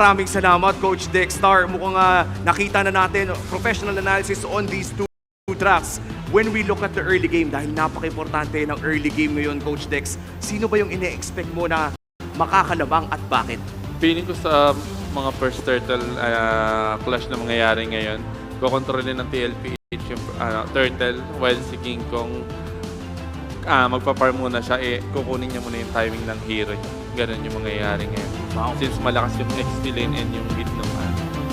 Maraming salamat, Coach Dexter. Mukhang nakita na natin professional analysis on these two tracks. When we look at the early game, dahil napaka-importante ng early game ngayon, Coach Dex, sino ba yung ine-expect mo na makakalabang at bakit? Feeling ko sa mga first turtle clash na mangyayari ngayon, kukontrolin ng TLPH yung turtle while si King Kong magpa-farm muna siya, kukunin niya muna yung timing ng hero niya. Ganun yung mangyayari ngayon. Wow. Since malakas yung XP lane and yung hit ng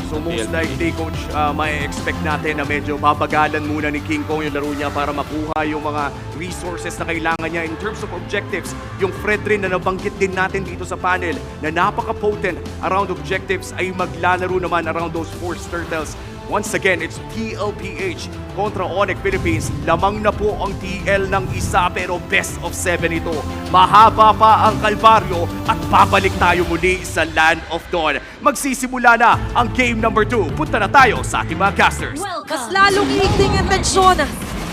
So most TLPH. likely, Coach, may expect natin na medyo babagalan muna ni King Kong yung laro niya para makuha yung mga resources na kailangan niya in terms of objectives. Yung Fredrin na nabanggit din natin dito sa panel na napaka-potent around objectives ay maglalaro naman around those force turtles. Once again, it's TLPH kontra Onyx Philippines. Lamang na po ang TL ng isa pero best of 7 ito. Mahaba pa ang kalbaryo at babalik tayo muli sa Land of Dawn. Magsisimula na ang game number 2. Punta na tayo sa ating mga casters. Mas lalong higting ang tensyon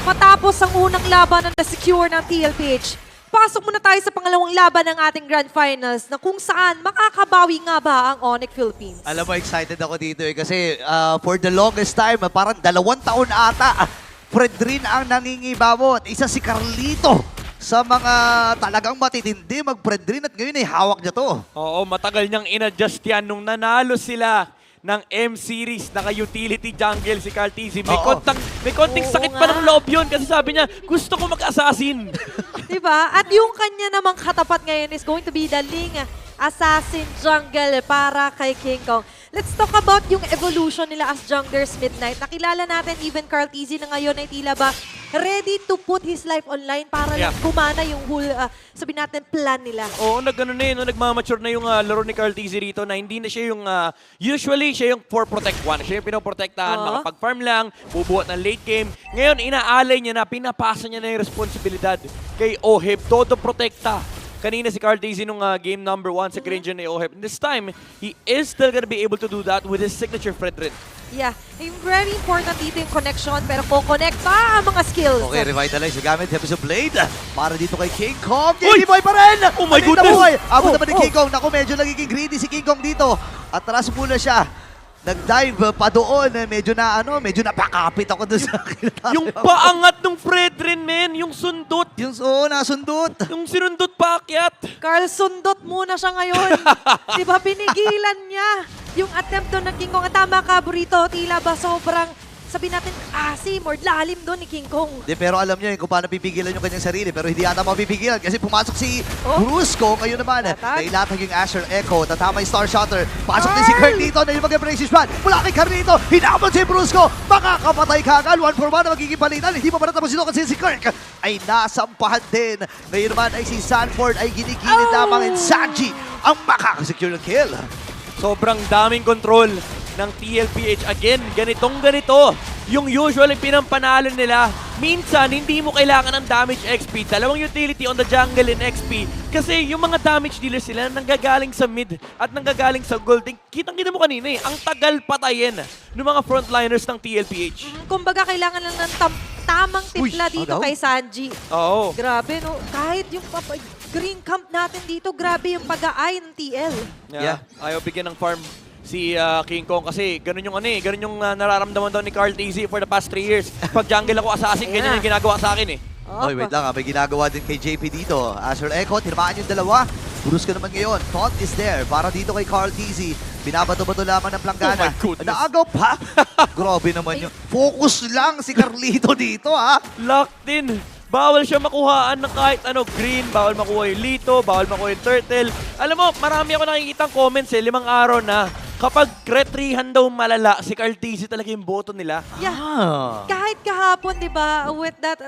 matapos ang unang laban na na-secure ng TLPH. Pasok muna tayo sa pangalawang laban ng ating Grand Finals na kung saan makakabawi nga ba ang Onyx Philippines. Alam mo, excited ako dito kasi for the longest time, parang 2 taon ata, Fredrin ang nangingibabot. Isa si Carlito sa mga talagang matitindi mag-Fredrin at ngayon ay hawak niya to. Oo, matagal niyang in-adjust yan nung nanalo sila ng M-Series, naka-utility jungle si Carl Tizzy. May konting sakit pa ng loob yun kasi sabi niya, gusto ko mag-assassin. Diba? At yung kanya namang katapat ngayon is going to be the Ling Assassin Jungle para kay King Kong. Let's talk about yung evolution nila as junglers Midnight. Nakilala natin even Carl Tizzy na ngayon ay tila ba ready to put his life online para lang kumana yung whole, sabihin natin, plan nila. Oo, nagmamature na yung laro ni Carl Tizzy rito na hindi na siya yung, usually siya yung for protect one. Siya yung pinoprotektahan, makapag-farm lang, bubuhat ng late game. Ngayon, inaalay niya na, pinapasa niya na yung responsibilidad kay Oheb, todo protekta. Kanina si Carl Tizzy nung game number 1 sa Grange ni Oheb. This time, he is still gonna be able to do that with his signature Fredrin. Yeah, yung very important dito yung connection pero ko-connect pa ang mga skills. Okay, revitalize gamit Episode Blade para dito kay King Kong. JD Boy pa rin! Oh my Maliit na goodness! buhay. Abot naman ni King Kong. Naku, medyo nagiging greedy si King Kong dito. Atras muna siya. Nag-dive pa doon. Medyo napakapit ako doon sa Yung paangat ng Fredrin, men, yung sundot. Yung nasundot. Yung sinundot paakyat. Carl, sundot muna siya ngayon. Diba, pinigilan niya yung attempt doon ng King Kong. At tama ka, Burrito, tila ba sobrang, sabihin natin, asim or lalim doon ni King Kong. Pero alam niyo kung paano pipigilan yung kanyang sarili. Pero hindi ata mapipigilan kasi pumasok si Brusco. Ngayon naman, nailatag yung Asher Echo. Tatama yung Star Shotter. Pasok din si Kurt dito na yung mag-embrace shot. Mula kay Carlito, hinabot si Brusco. Makakapatay kagad. 1 for 1 na magiging palitan. Hindi pa natapos ito kasi si Kirk ay nasampahan din. Ngayon naman ay si Sanford ay ginikilid lamang and Sanji ang makakasecure ng kill. Sobrang daming control ng TLPH. Again, ganito. Yung usually pinampanalo nila, minsan hindi mo kailangan ng damage XP. Dalawang utility on the jungle in XP. Kasi yung mga damage dealers sila nanggagaling sa mid at nanggagaling sa gold. Kitang-kita mo kanina ang tagal patayin ng mga frontliners ng TLPH. Kumbaga, kailangan lang ng tamang timpla dito kay Sanji. Oo. Grabe, no? Kahit yung green camp natin dito, grabe yung pag-aay ng TL. Yeah. Ayaw bigyan ng farm si King Kong kasi ganun yung nararamdaman daw ni Carl Tizzy for the past 3 years. Pag jungle ako assassin, ganyan yung ginagawa sa akin eh. Oy, wait lang, may ginagawa din kay JP dito. Asher Echo, tinamaan yung dalawa. Brusco naman ngayon. Taunt is there para dito kay Carl Tizzy. Binabato-bato lamang ng planggana. Oh my goodness. Naagaw pa. Grabe naman yun. Focus lang si Carlito dito, ha? Locked in. Bawal siya makuhaan ng kahit ano, green, bawal makuha yung Lito, bawal makuha yung Turtle. Alam mo, marami ako nakikitang comments 5 araw na kapag retrihan daw malala, si Carl Tizzy talaga yung boto nila. Yeah. Kahit kahapon, di ba, with that,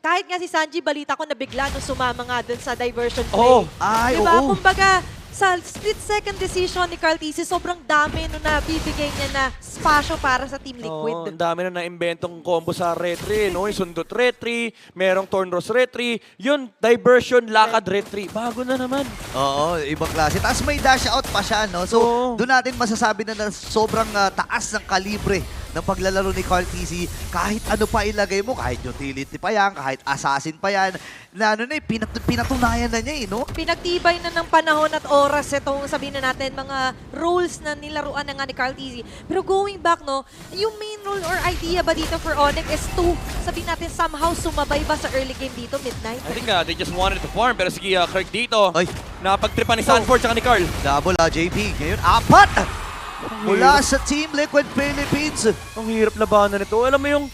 kahit nga si Sanji, balita ko na bigla nung sumama nga dun sa diversion play. Oo. Ay, Di ba? oo. Kumbaga, sa split-second decision ni Carl Tizzy, sobrang dami nung nabibigay niya na spasyo para sa Team Liquid. Ang dami na na-inventong combo sa retry, no? Yung sundot retry, merong Thornross retry, yun, diversion, lakad retry. Bago na naman. Oo, ibang klase. Tapos may dash out pa siya, no? So, Oo. doon natin masasabi na sobrang taas ng kalibre ng paglalaro ni Carl TZ. Kahit ano pa ilagay mo, kahit utility pa yan, kahit assassin pa yan, na ano na pinatunayan na niya no? Pinagtibay na ng panahon at oras itong sabihin na natin mga roles na nilaruan na nga ni Carl TZ. Pero going back, no, yung main role or idea ba dito for Onyx is to, sabihin natin, somehow sumabay ba sa early game dito, Midnight? I think they just wanted to farm, pero sige, Kirk dito, Ay. napagtripan ni Sanford tsaka ni Carl. Double JP. Ngayon, 4 mula sa Team Liquid Philippines. Ang hirap labanan nito. Alam mo yung,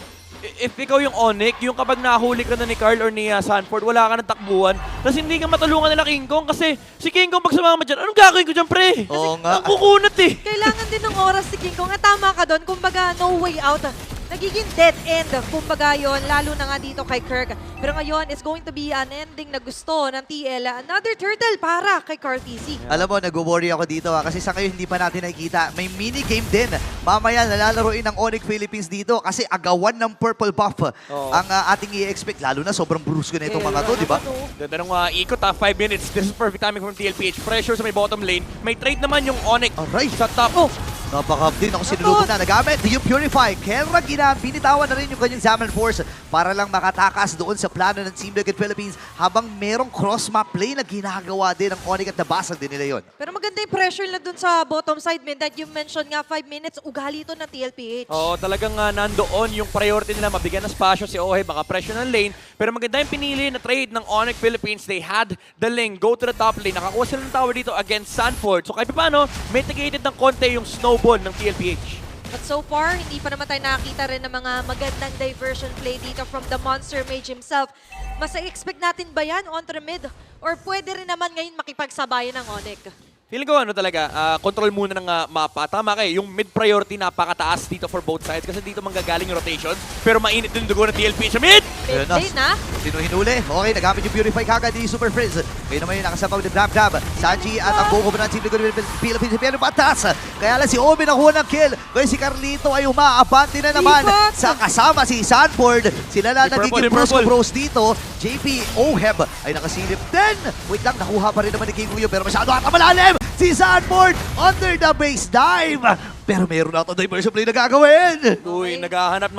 if ikaw yung Onyx, yung kapag nahuli ka na ni Carl or ni Sanford, wala ka ng takbuhan, tapos hindi ka matulungan nila King Kong kasi si King Kong pag sumama dyan, anong gagawin ko dyan, pre? Oo nga. Ang kukunat eh. Kailangan din ng oras si King Kong. At tama ka doon, kumbaga no way out. Nagiging dead end, kumbaga yon, lalo na nga dito kay Kirk. Pero ngayon, it's going to be an ending na gusto ng TL. Another turtle para kay Carl TZ. Alam mo, nag-worry ako dito kasi sa ngayon hindi pa natin nakikita. May mini-game din. Mamaya nalalaroin ng Onyx Philippines dito kasi agawan ng purple buff ang ating i-expect. Lalo na sobrang brusco na itong mga to, di ba? Ganda nung ikot 5 minutes. This is perfect timing from TLPH. Pressure sa may bottom lane. May trade naman yung Onyx Aray. sa top. Napaka-din ako sinulubog na. Nagamit yung Purify. Kelra binitawan na rin yung kanyang Zaman Force para lang makatakas doon sa plano ng Team Liquid Philippines habang merong cross-map play na ginagawa din ng Onyx at nabasag din nila yun. Pero maganda yung pressure na dun sa bottom side, Midnight. You mentioned nga 5 minutes, ugali ito ng TLPH. Oo, talagang nandoon yung priority nila. Mabigyan ng spasyo si Ohe, baka pressure ng lane. Pero maganda yung pinili na trade ng Onyx Philippines. They had the lane, go to the top lane. Nakakuha sila ng tower dito against Sanford. So kahit paano, mitigated ng konti yung snowball ng TLPH. But so far, hindi pa naman tayo nakakita rin ng mga magandang diversion play dito from the Monster Mage himself. Mas expect natin ba yan on mid? Or pwede rin naman ngayon makipagsabayan ng Onyx? Feeling ko talaga, control muna ng mapa. Tama kayo, yung mid priority napakataas dito for both sides kasi dito manggagaling yung rotations. Pero mainit din yung dugo ng TLP sa mid! Ayun na. Mid na? Sino hinuli? Okay, nagamit yung Purify kagad ni Super Prince. Ngayon naman yung nakasabaw ni Grab. Sanji at ang buko ng Team Liquid Philippines. Pero patas. Kaya lang si Obi nakuha ng kill. Kaya si Carlito ay umaabante na naman Lipat! sa kasama si Sanford. Sila na Di purple, nagiging di purple. bros dito. JP Oheb ay nakasilip din. Wait lang, nakuha pa rin naman ni King Kuyo pero masyado ata malalim. Si Sanford under the base dive. Pero meron na ito diversion play na gagawin. Uy, naghahanap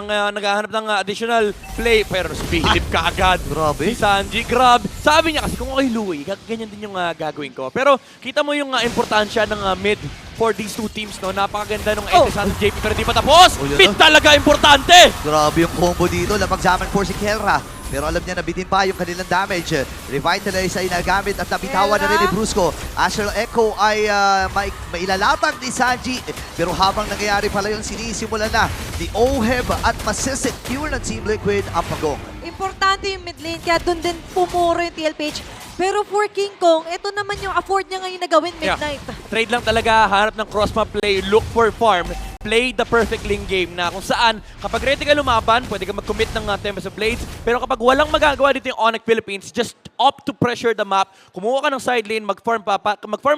ng additional play pero si Philip kaagad. Grabe. Si Sanji, grab. Sabi niya kasi kung okay Louie, ganyan din yung gagawin ko. Pero kita mo yung importansya ng mid for these two teams, no? Napakaganda nung Etisan JP pero di pa tapos. Oh, yun Mid na. talaga importante. Grabe yung combo dito. Lapag Zaman for si Kelra. Pero alam niya na bitin pa yung kanilang damage. Revitalize ay nagamit at nabitawan na rin ni Brusco. Astral Echo ay mailalatag ni Sanji. Pero habang nangyayari pala yung sinisimulan na ni Oheb at masisecure ng Team Liquid ang pagong. Importante yung mid lane, kaya doon din pumuro yung TLPH. Pero for King Kong, ito naman yung afford niya ngayon na gawin Midnight. Trade lang talaga, hanap ng cross-map play, look for farm, play the perfect lane game na kung saan kapag ready ka lumaban, pwede ka mag-commit ng Tempest of Blades. Pero kapag walang magagawa dito yung Onyx Philippines, just opt to pressure the map, kumuha ka ng side lane, mag-farm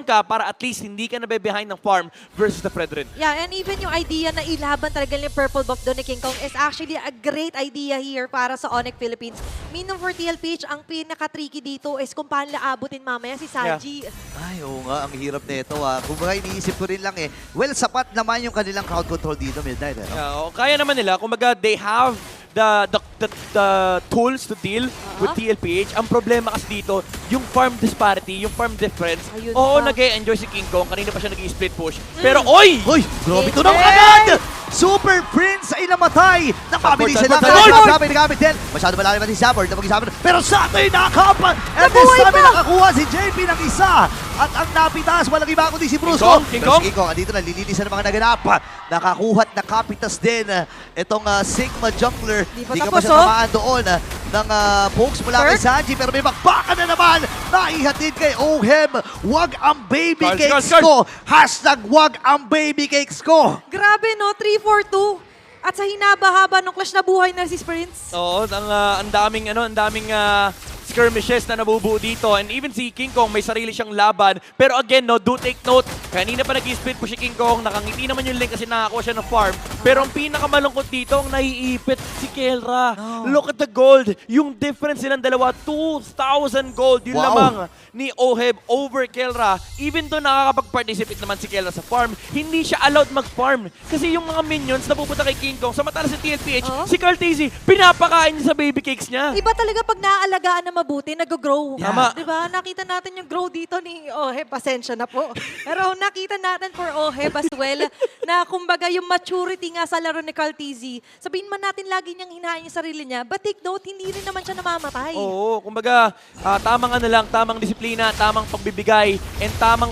ka para at least hindi ka nabe-behind ng farm versus the Fredrin. Yeah, and even yung idea na ilaban talaga yung purple buff doon ni King Kong is actually a great idea here para sa Onyx Philippines. Meaning for TLPH, ang pinaka-tricky dito is kung paano naabutin mamaya si Sanji. Ay, oo nga, ang hirap nito Kung baga iniisip ko rin lang well, sapat naman yung kanilang crowd control dito, Midnight. Kaya naman nila, kumbaga they have the tools to deal with TLPH. Ang problema kasi dito, yung farm disparity, yung farm difference. Ayun Oo, pa. nag-e-enjoy si King Kong. Kanina pa siya nag-i-split push. Pero oy! Hoy, grabe ito Hindi! ng agad! Super Prince ay namatay! Napabilisan lang. Sanford! Nagamit din. Masyado malalim natin si Sanford. Pero sa atin, nakakapan! And this Nabuhay time, pa! nakakuha si JP ng isa. At ang napitas, walang iba kundi si Brusco. King Pero Kong? si King Kong, andito na, lilinisan ng mga naganap. Nakakuha at nakapitas din itong Sigma Jungler. Di pa Hindi ka tapos, pa siya tamaan doon ng pokes mula kay Kirk? Sanji. Pero may bakbakan na naman. Naihatid kay Ohem. Wag ang baby Carl, cakes Carl, ko. Hashtag wag ang baby cakes ko. Grabe no, 3-4-2. At sa hinaba-haba ng clash na buhay na si Prince. Oo, ang daming skirmishes na nabubuo dito. And even si King Kong may sarili siyang laban. Pero again, no, do take note, Kanina pa nag-split po si King Kong, nakangiti naman yung lane kasi nakakuha siya ng farm. Pero ang pinakamalungkot dito, ang naiipit si Kelra. Look at the gold. Yung difference nilang dalawa, 2,000 gold. Yun Wow. lamang ni Oheb over Kelra. Even though nakakapag-participate naman si Kelra sa farm, hindi siya allowed mag-farm. Kasi yung mga minions na pupunta kay King Kong, samantala sa TLPH, si Carl Tizzy, pinapakain niya sa baby cakes niya. Iba talaga pag naaalagaan na mabuti, nag-grow. Tama. Diba? Nakita natin yung grow dito ni Oheb. Pasensya na po. Pero nakita natin for Oheb as well na kumbaga yung maturity nga sa laro ni Carl Tizzy. Sabihin man natin lagi niyang hinahain yung sarili niya, but take note, hindi rin naman siya namamatay. Oo, kumbaga, tamang ano lang, tamang disiplina, tamang pagbibigay, and tamang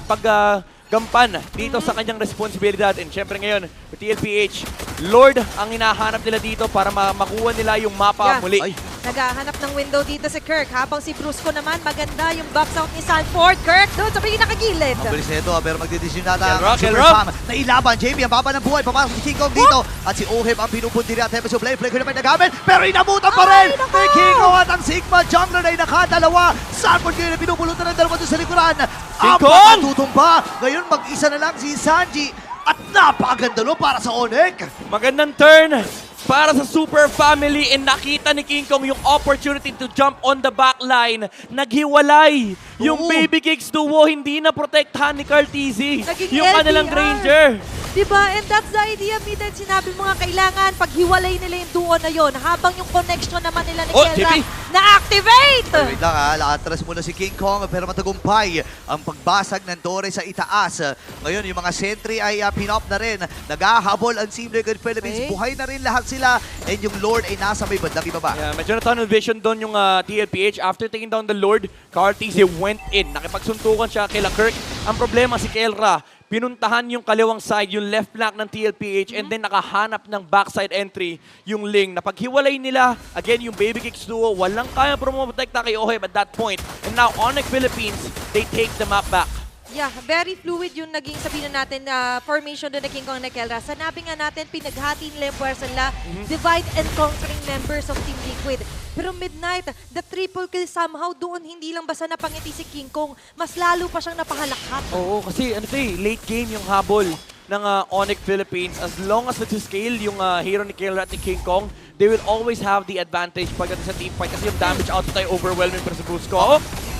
paggampan dito sa kanyang responsibilidad. And syempre ngayon, with TLPH, Lord ang hinahanap nila dito para makuha nila yung mapa Yeah. muli. Ay. Naghahanap ng window dito si Kirk, habang si Brusco naman, maganda yung box out ni Sanford. Kirk, doon sa pinakagilid. Ang bilis nito, pero magdidesisyon nata Kelrock, ang Super Kelrock. Fam. Nailaban, JB ang baba ng buhay. Papasok si King Kong dito. At si Oheb ang pinupundi at Tempest of Blade. Flicker naman nagamit, pero inabutan pa rin. Ay, nako! Ni King Kong at ang Sigma Jungler ay nakadalawa. Sanford ngayon ay pinupulutan ng dalawa doon sa likuran. Ang Kong! makatutumba. Ngayon mag-isa na lang si Sanji. At napakaganda lo para sa Onyx. Magandang turn para sa Super Family, and nakita ni King Kong yung opportunity to jump on the back line. Naghiwalay. Yung Oo. Baby Cakes duo, hindi na protektahan ni Carl Tizzy. Naging Yung kanilang LPR. Granger. Diba? And that's the idea, Midnight. Sinabi mo nga, kailangan paghiwalay nila yung duo na yon habang yung connection naman nila ni Oh, Kelra JP. na-activate! Wait lang ha, laatras muna si King Kong pero matagumpay ang pagbasag ng Dore sa itaas. Ngayon yung mga sentry ay pinop na rin. Naghahabol ang Team Liquid Philippines. Okay. Buhay na rin lahat sila and yung Lord ay nasa may bandang ibaba. Yeah, medyo na-tunnel vision doon yung TLPH. After taking down the Lord, Carl Tizzy went in. Nakipagsuntukan siya kay Kirk. Ang problema si Kelra, pinuntahan yung kaliwang side, yung left flank ng TLPH, and then nakahanap ng backside entry yung Ling. Napaghiwalay nila, again, yung Baby Kicks duo, walang kaya promotekta kay Oheb at that point. And now, Onyx Philippines, they take the map back. Yeah, very fluid yung naging sabihin na natin na formation doon na King Kong na Kelra. Sanabi nga natin, pinaghati nila yung pwersa nila, divide and conquering members of Team Liquid. Pero Midnight, the triple kill somehow doon, hindi lang basta napangiti si King Kong, mas lalo pa siyang napahalakhat. Oo, kasi ano to late game yung habol ng Onyx Philippines. As long as scale yung hero ni Kelra at ni King Kong, they will always have the advantage pagdating sa team fight kasi yung damage output ay overwhelming para sa Brusco.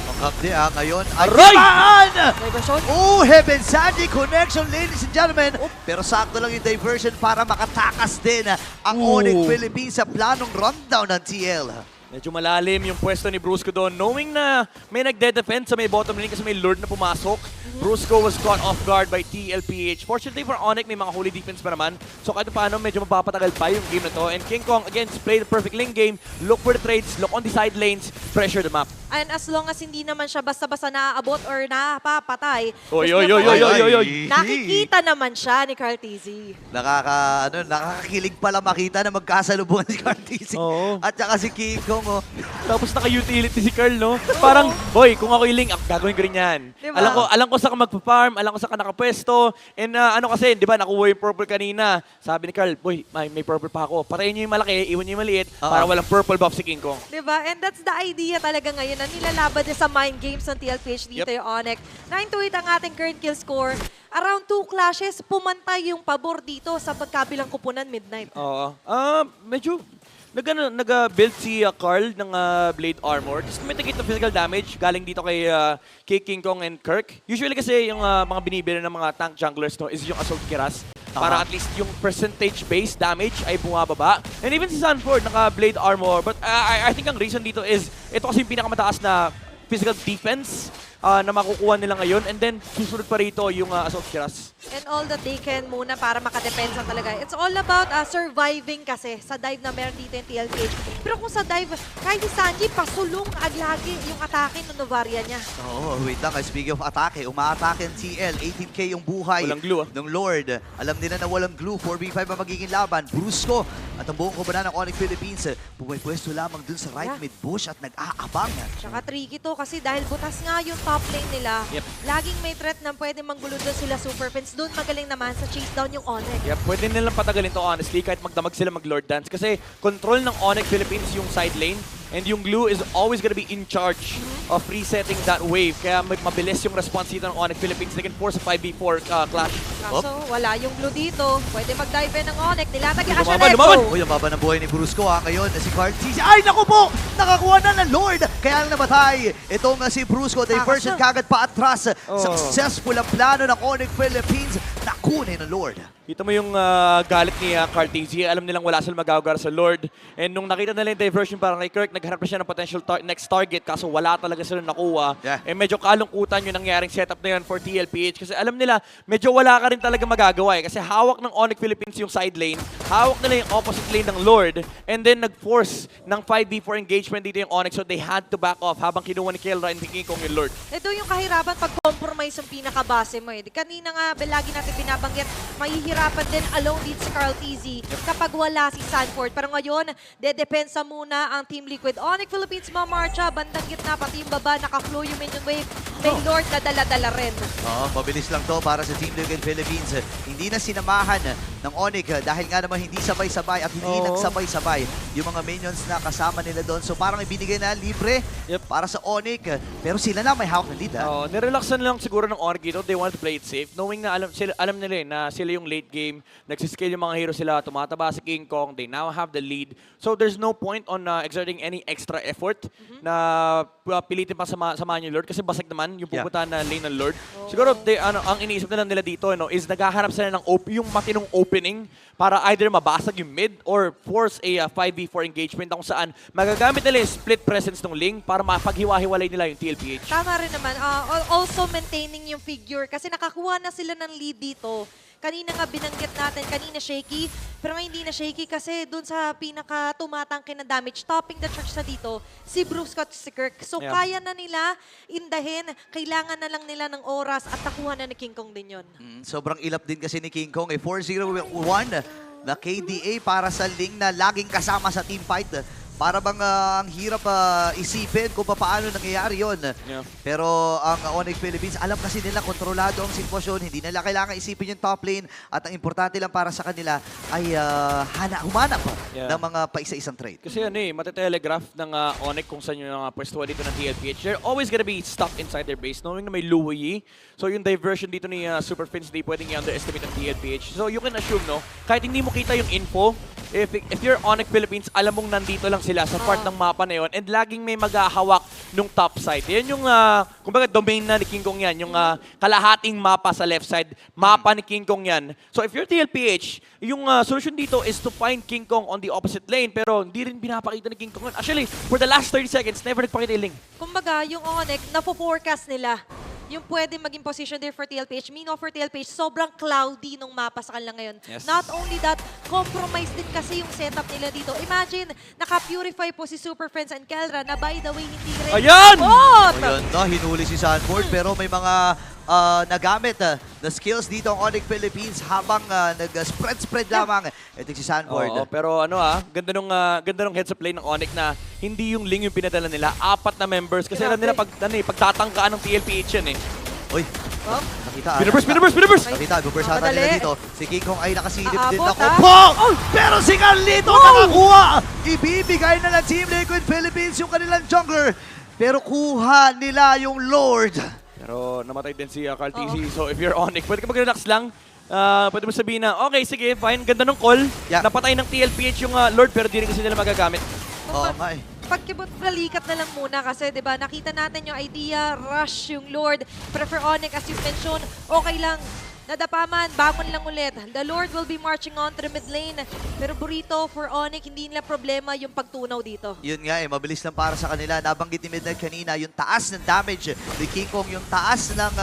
Makakdi ngayon ay Aray! tamaan! Diversion. Heaven Sandy connection, ladies and gentlemen. Pero sakto lang yung diversion para makatakas din ang Onyx Philippines sa planong rundown ng TL. Medyo malalim yung pwesto ni Brusco doon. Knowing na may nagde-defend sa may bottom lane kasi may Lord na pumasok, Brusco was caught off guard by TLPH. Fortunately for Onyx, may mga holy defense pa naman. So kahit paano, medyo mapapatagal pa yung game na to. And King Kong, again, play the perfect lane game. Look for the trades, look on the side lanes, pressure the map. And as long as hindi naman siya basta-basta naaabot or napapatay, Oy, gusto oy, niya oy, pa- oy, oy, oy, oy. nakikita naman siya ni Carl Tizzy. Nakakakilig pala makita na magkasalubungan si Cartesi Oo. at saka si King Kong. Oh. Tapos naka-utility si Carl, no? Parang, boy, kung ako yung link, gagawin ko rin yan. Diba? Alam ko saan ka magpa-farm, alam ko saan ka nakapwesto. And ano kasi, di ba, nakuha yung purple kanina. Sabi ni Carl, boy, may purple pa ako. Patayin niyo yung malaki, iwan niyo yung maliit, para walang purple buff si King Kong. Diba? And that's the idea talaga ngayon na nilalaban niya sa mind games ng TLPH dito yung Onyx. 9-8 ang ating current kill score. Around 2 clashes, pumantay yung pabor dito sa pagkabilang kupunan Midnight. Oo. Medyo nag-build si Carl ng Blade Armor. Just to mitigate the physical damage galing dito kay King Kong and Kirk. Usually kasi yung mga binibili ng mga tank junglers no, is yung Assault Kiras. Para at least yung percentage-based damage ay bumababa. And even si Sanford naka-Blade Armor. But I think ang reason dito is ito kasi yung pinakamataas na physical defense na makukuha nila ngayon. And then susunod pa rito yung Assault Kiras. And all that they can muna para makadepensa talaga. It's all about surviving kasi sa dive na meron dito yung TLPH. Pero kung sa dive, kahit si Sanji, pasulong aglagi yung atake ng Novaria niya. Oo, wait lang. Speaking of atake, umaatake ang TL. 18k yung buhay Walang glue, ng Lord. Alam nila na walang glue. 4v5 ang magiging laban. Brusco at ang buong kubanan ng Onyx Philippines. Pumipwesto lamang dun sa right Yeah. mid bush at nag-aabang. Tsaka tricky to kasi dahil butas nga yung top lane nila, Yep. laging may threat na pwede manggulo doon sila Super Fence. Doon magaling naman sa chase down yung Onyx. Yeah, pwede nilang patagalin to honestly kahit magdamag sila mag-Lord Dance kasi control ng Onyx Philippines yung side lane. And yung glue is always gonna be in charge of resetting that wave. Kaya mabilis yung response dito ng Onyx Philippines. They can force a 5v4 clash. Kaso wala yung blue dito. Pwede mag-dive in ng Onyx. Nilatag yung Lumaban, Asher lumaban! Echo. Uy, ang baba ng buhay ni Brusco ngayon si Carl TZ. Ay, naku po! Nakakuha na ng Lord! Kaya lang namatay. Itong si Brusco, diversion kagad pa atras. Successful ang plano ng Onyx Philippines na kunin ng Lord. Kita mo yung galit ni Cartesi. Alam nilang wala silang magagawa sa Lord. And nung nakita nila yung diversion parang kay Kirk, naghanap na siya ng potential next target kaso wala talaga sila nakuha. Yeah. Eh medyo kalungkutan yung nangyaring setup na yun for TLPH kasi alam nila medyo wala ka rin talaga magagawa eh. Kasi hawak ng Onyx Philippines yung side lane, hawak nila yung opposite lane ng Lord, and then nag-force ng 5v4 engagement dito yung Onyx so they had to back off habang kinuha ni Kelra and King Kong yung Lord. Ito yung kahirapan pag compromise yung pinakabase mo eh. Kanina nga, lagi natin binabanggit, mahihirapan din alone dito si Carl TZ kapag wala si Sanford. Pero ngayon, dedepensa muna ang Team Liquid. Onyx Philippines mamarcha, bandang gitna, pati yung baba, naka-flow yung minion wave. May Lord na dala-dala rin. Mabilis lang to para sa Team Liquid Philippines. Hindi na sinamahan ng Onyx dahil nga naman hindi sabay-sabay at hindi nagsabay-sabay yung mga minions na kasama nila doon. So parang ibinigay na libre para sa Onyx. Pero sila na may hawak ng lead. Nirelaxan lang siguro ng Onyx dito. They want to play it safe. Knowing na alam nila na sila yung late game. Nagsiscale yung mga hero sila. Tumataba si King Kong. They now have the lead. So there's no point on exerting any extra effort na pilitin pa samahan yung Lord. Kasi basag naman yung pupuntahan na lane ng Lord. Siguro ang iniisip na lang nila dito is naghahanap sila ng yung matinong opening para either mabasag yung mid or force a 5v4 engagement kung saan magagamit nila yung split presence ng Ling para mapaghiwa-hiwalay nila yung TLPH. Tama rin naman. Also maintaining yung figure kasi nakakuha na sila ng lead dito. Kanina nga binanggit natin, kanina shaky, pero ngayon hindi na shaky kasi dun sa pinaka-tumatangke na damage, topping the church sa dito, si Bruce at si Kirk. So kaya na nila indahin, kailangan na lang nila ng oras at nakuha na ni King Kong din yun. Sobrang ilap din kasi ni King Kong. 4-0-1 na KDA para sa Ling na laging kasama sa team fight. Para bang ang hirap isipin kung paano nangyayari yon. Yeah. Pero ang Onyx Philippines, alam kasi nila kontrolado ang sitwasyon. Hindi nila kailangan isipin yung top lane. At ang importante lang para sa kanila ay humanap ng mga paisa-isang trade. Kasi matetelegraph ng Onyx kung saan yung pwesto dito ng TLPH. They're always gonna be stuck inside their base knowing na may Luyi. So yung diversion dito ni Super Fins, di pwedeng i-underestimate ang TLPH. So you can assume, kahit hindi mo kita yung info, if you're Onyx Philippines, alam mong nandito lang sila sa part ng mapa na yun and laging may maghahawak nung top side. Yan yung, kumbaga, domain na ni King Kong yan. Yung kalahating mapa sa left side, mapa ni King Kong yan. So if you're TLPH, yung solution dito is to find King Kong on the opposite lane pero hindi rin pinapakita ni King Kong yun. Actually, for the last 30 seconds, never nagpakita yung Ling. Kumbaga, yung Onyx, napo-forecast nila yung pwede maging position there for TLPH. Meanwhile, for TLPH, sobrang cloudy nung mapa sa kanila ngayon. Yes. Not only that, compromise din kasi yung setup nila dito. Imagine, naka-purify po si Super Friends and Kelra na by the way, hindi rin Ayan! abot! Ayun, hinuli si Sanford pero may mga nagamit na skills dito ang Onyx Philippines habang nag-spread lamang. Ito si Sanford. Oo, pero ganda nung heads up play ng Onyx na hindi yung Ling yung pinadala nila, 4 na members kasi alam nila pagtatangkaan ng TLPH yan eh. Uy, nakita. Binaburst! Nakita, buburst ata Madali. nila dito. Si King Kong ay nakasilip din Aabot, ako. ha? Po! Pero si Carlito nakakuha! Ibibigay na ng Team Liquid Philippines yung kanilang jungler. Pero kuha nila yung Lord. Pero namatay din si Carl TC. So if you're Onyx, pwede ka mag-relax lang. Pwede mo sabihin na, okay, sige, fine, ganda ng call. Yeah. Napatay ng TLPH yung Lord pero di rin kasi nila magagamit. Oo nga eh. Pagkibot balikat na lang muna kasi 'di ba nakita natin yung idea, rush yung Lord, prefer Onyx as you mentioned, okay lang. Nadapa man, bangon lang ulit. The Lord will be marching on to the mid lane. Pero Burrito, for Onyx, hindi nila problema yung pagtunaw dito. Yun nga eh, mabilis lang para sa kanila. Nabanggit ni Midnight kanina, yung taas ng damage ni King Kong, yung taas ng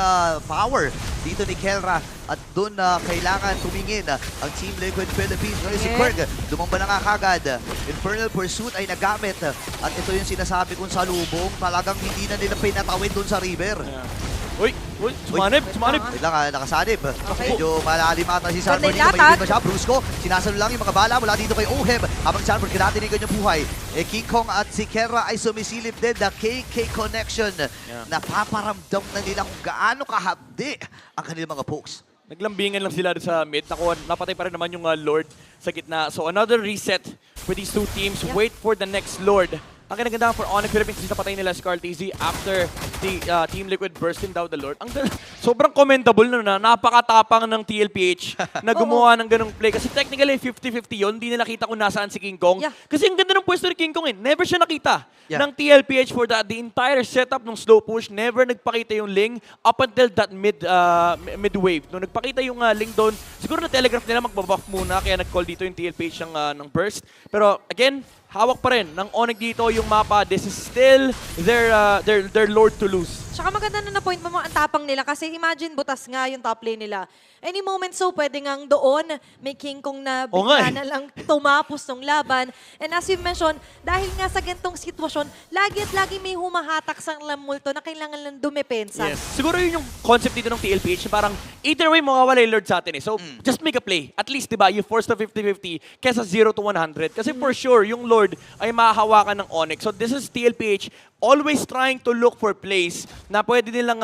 power dito ni Kelra. At doon kailangan tumingin ang Team Liquid Philippines. Ngayon si Kirk, dumamba na nga kagad. Infernal Pursuit ay nagamit. At ito yung sinasabi kong salubong. Talagang hindi na nila pinatawid doon sa river. Uy, sumanib. Wait lang, nakasanib. Okay. Medyo malalim ata si Sanford. Ganda yung Dito, latag. may ba siya? Brusco, sinasalo lang yung mga bala mula dito kay Oheb. Habang Sanford, kinatinig kanyang buhay. King Kong at si Kelra ay sumisilip din. The KK connection. Napaparamdam na nila kung gaano kahabdi ang kanilang mga pokes. Naglambingan lang sila sa mid. Napatay pa rin naman yung Lord sa gitna. So another reset for these two teams. Wait for the next Lord ang kinagandaan for Onyx Philippines is napatay nila si Carl TZ after the Team Liquid bursting down the Lord. Sobrang commendable na napakatapang ng TLPH na gumawa ng ganong play. Kasi technically 50-50 yun, hindi nila kita kung nasaan si King Kong. Yeah. Kasi ang ganda ng pwesto ni King Kong never siya nakita Yeah. ng TLPH for the entire setup ng slow push. Never nagpakita yung Ling up until that mid wave. Nung nagpakita yung Ling doon, siguro na telegraph nila magbabuff muna kaya nag-call dito yung TLPH ng burst. Pero again, hawak pa rin ng Onyx dito yung mapa. This is still their Lord to lose. Tsaka maganda na na-point mo ang tapang nila kasi imagine butas nga yung top lane nila. Any moment so, pwede ngang doon may King Kong na Oo nga bigla na lang tumapos ng laban. And as you mentioned, dahil nga sa gantong sitwasyon, lagi at lagi may humahatak sa multo na kailangan lang dumepensa. Yes. Siguro yun yung concept dito ng TLPH. Parang either way, mawawala yung Lord sa atin So, just make a play. At least, di ba, you force the 50-50 kesa 0 to 100. Kasi for sure, yung Lord ay mahahawakan ng Onyx. So, this is TLPH always trying to look for plays na pwede nilang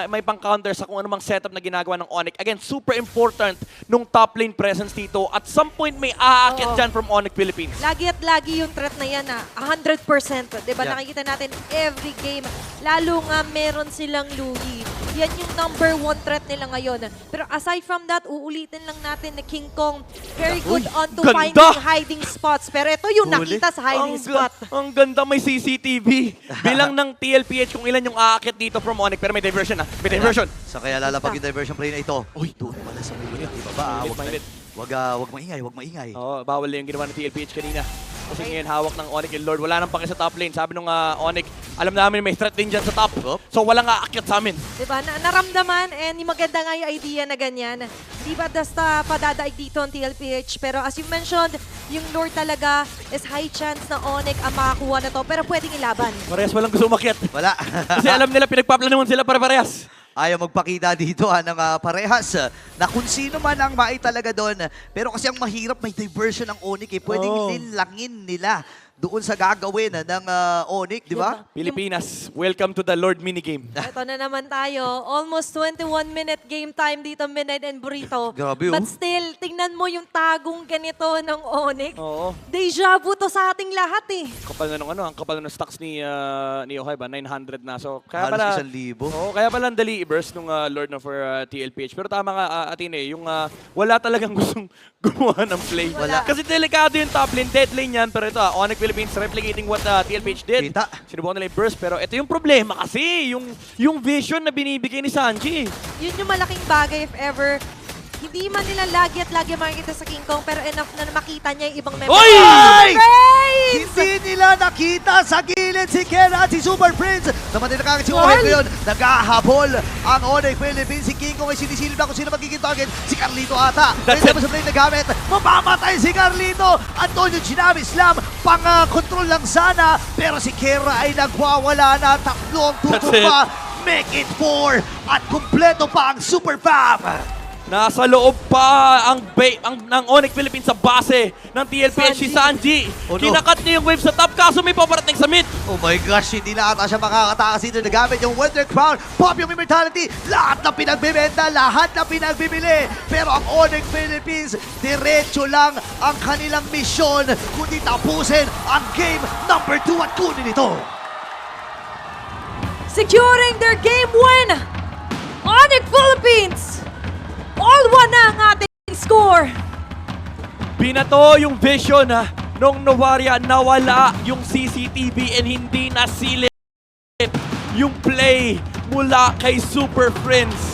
may pang-counter sa kung anumang setup na ginagawa ng Onyx. Again, super important nung top lane presence dito. At some point, may aakyat dyan from Onyx Philippines. Lagi at lagi yung threat na yan 100%. Diba? Yeah. Nakikita natin every game. Lalo nga meron silang Louis. Yan yung number 1 threat nila ngayon. Pero aside from that, uulitin lang natin na King Kong very good onto ganda! finding hiding spots. Pero ito yung Huli. nakita sa hiding spot. Ang ganda, may CCTV. Bilang ng TLPH kung ilan yung aakyat dito from Onyx. Pero may diversion May diversion. So kaya lalapag yung diversion play na ito. Uy, doon pala sa may ibaba. Minded. Wag maingay. Oo, bawal yung ginawa ng TLPH kanina. Kasi ngayon hawak ng Onyx yung Lord. Wala nang pake sa top lane. Sabi nung Onyx, alam namin may threat din dyan sa top. So walang aakyat sa amin. Diba? Naramdaman and maganda nga yung idea na ganyan. Di ba basta padadaig dito ang TLPH. Pero as you mentioned, yung Lord talaga is high chance na Onyx ang makakuha na to. Pero pwedeng ilaban. Parehas walang gusto umakyat. Wala. Kasi alam nila pinagpaplanuhan sila pare-parehas. Ayaw magpakita dito ng parehas na kung sino man ang talaga doon. Pero kasi ang mahirap, may diversion ng Onyx Pwedeng linlangin nila doon sa gagawin ng Onyx, di ba? Pilipinas, welcome to the Lord minigame. Ito na naman tayo. Almost 21-minute game time dito, Midnight and Burrito. Grabe, But still, tingnan mo yung tagong ganito ng Onyx. Oo. Deja vu to sa ating lahat eh. Kapal na nung ang kapal na ng stocks ni Ohay ba? 900 na. So, kaya Halos pala 1,000. Oo, kaya pala ang dali i-burst nung Lord na for TLPH. Pero tama nga Atine, yung wala talagang gustong gumawa ng play. Wala. Kasi delikado yung top lane, dead lane yan. Pero ito, Onyx Philippines replicating what TLPH did. Kita. Sinubukan nila yung burst. Pero ito yung problema kasi, yung vision na binibigay ni Sanji. Yun yung malaking bagay if ever hindi man nila lagi at lagi makikita sa King Kong pero enough na makita niya yung ibang member. Oy! Praise! Hindi nila nakita sa gilid si Kera at si Super Prince. Naman din nakakit si Onyx ngayon. Naghahabol ang Onyx Philippines. Si King Kong ay sinisilip na kung sino magiging target. Si Carlito ata. That's Pwede pa sa play na gamit. Mamamatay si Carlito. Antonio Ginami Slam. Pang-control lang sana. Pero si Kera ay nagwawala na. Tatlo ang That's tutok it. pa. Make it 4. At kumpleto pa ang Super Fab. Nasa loob pa ang Onyx Philippines sa base ng TLPH si Sanji. Oh, no. Kinakat niya yung wave sa top kaso may paparating sa mid. Oh my gosh, hindi na ata siya makakatakas dito. Nagamit yung Wonder Crown, pop yung immortality, lahat na pinagbibenta, lahat na pinagbibili. Pero ang Onyx Philippines, diretso lang ang kanilang misyon, kundi tapusin ang game number 2 at kunin ito. Securing their game win! Onyx Philippines! All-1 na ang ating score! Binato yung vision nung Novaria, nawala yung CCTV and hindi nasilip yung play mula kay Super Prince.